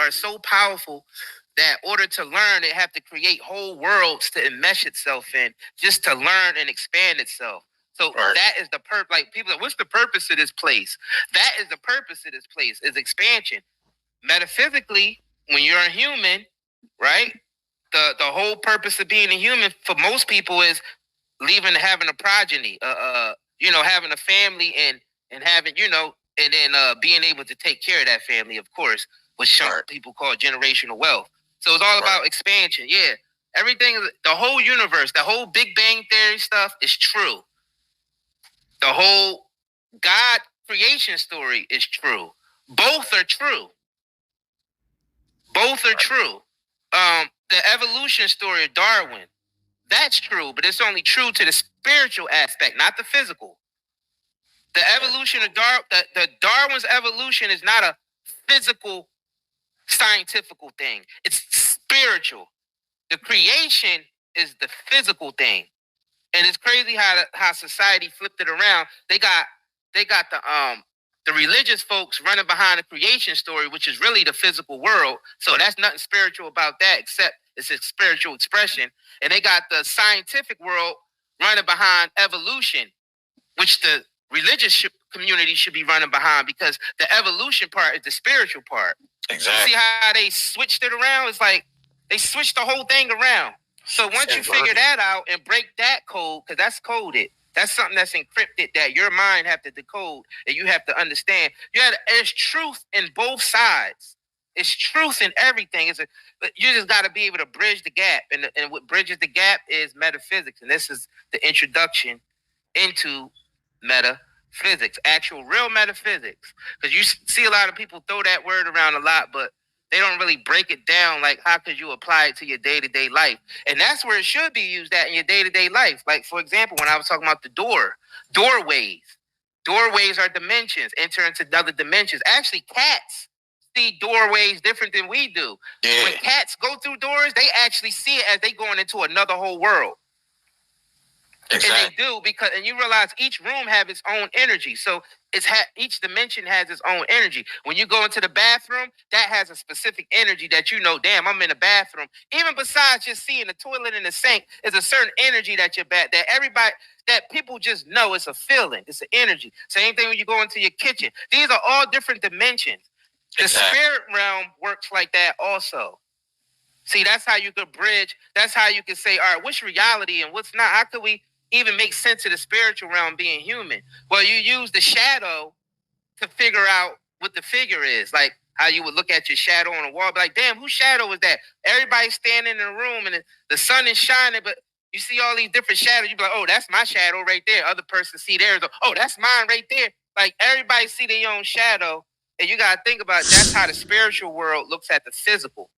are so powerful that in order to learn, it have to create whole worlds to enmesh itself in, just to learn and expand itself. So that is the purpose. Like people, what's the purpose of this place? That is the purpose of this place, is expansion. Metaphysically, when you're a human, right? The whole purpose of being a human for most people is having a progeny, having a family and having, and then being able to take care of that family, of course, which some people call generational wealth. So it's all about expansion. Yeah. Everything, the whole universe, the whole Big Bang Theory stuff is true. The whole God creation story is true. Both are true. Both are true. The evolution story of Darwin, that's true, but it's only true to the spiritual aspect, not the physical. The evolution of the Darwin's evolution is not a physical, scientific thing. It's spiritual. The creation is the physical thing, and it's crazy how society flipped it around. They got the religious folks running behind the creation story, which is really the physical world. So that's nothing spiritual about that, except it's a spiritual expression. And they got the scientific world running behind evolution, which the religious community should be running behind, because the evolution part is the spiritual part. Exactly. See how they switched it around? It's like they switched the whole thing around. So once you figure that out and break that code, because that's coded, that's something that's encrypted that your mind have to decode, and you have to understand. There's truth in both sides. It's truth in everything. But you just got to be able to bridge the gap, and what bridges the gap is metaphysics, and this is the introduction into metaphysics, actual real metaphysics. Because you see a lot of people throw that word around a lot, but they don't really break it down. Like, how could you apply it to your day-to-day life? And that's where it should be used at in your day-to-day life. Like, for example, when I was talking about the doorways are dimensions, enter into other dimensions. Actually, cats see doorways different than we do. Yeah. When cats go through doors, they actually see it as they going into another whole world. Exactly. And they do, and you realize each room have its own energy. So each dimension has its own energy. When you go into the bathroom, that has a specific energy that damn, I'm in the bathroom. Even besides just seeing the toilet and the sink, is a certain energy that that people just know. It's a feeling. It's an energy. Same thing when you go into your kitchen. These are all different dimensions. The spirit realm works like that also. See, that's how you could bridge. That's how you can say, all right, what's reality and what's not? How could we even make sense of the spiritual realm being human? Well, you use the shadow to figure out what the figure is. Like how you would look at your shadow on a wall, be like, damn, whose shadow is that? Everybody's standing in a room and the sun is shining, but you see all these different shadows. You be like, oh, that's my shadow right there. Other person see theirs. Oh, that's mine right there. Like everybody see their own shadow. And you got to think about that's how the spiritual world looks at the physical.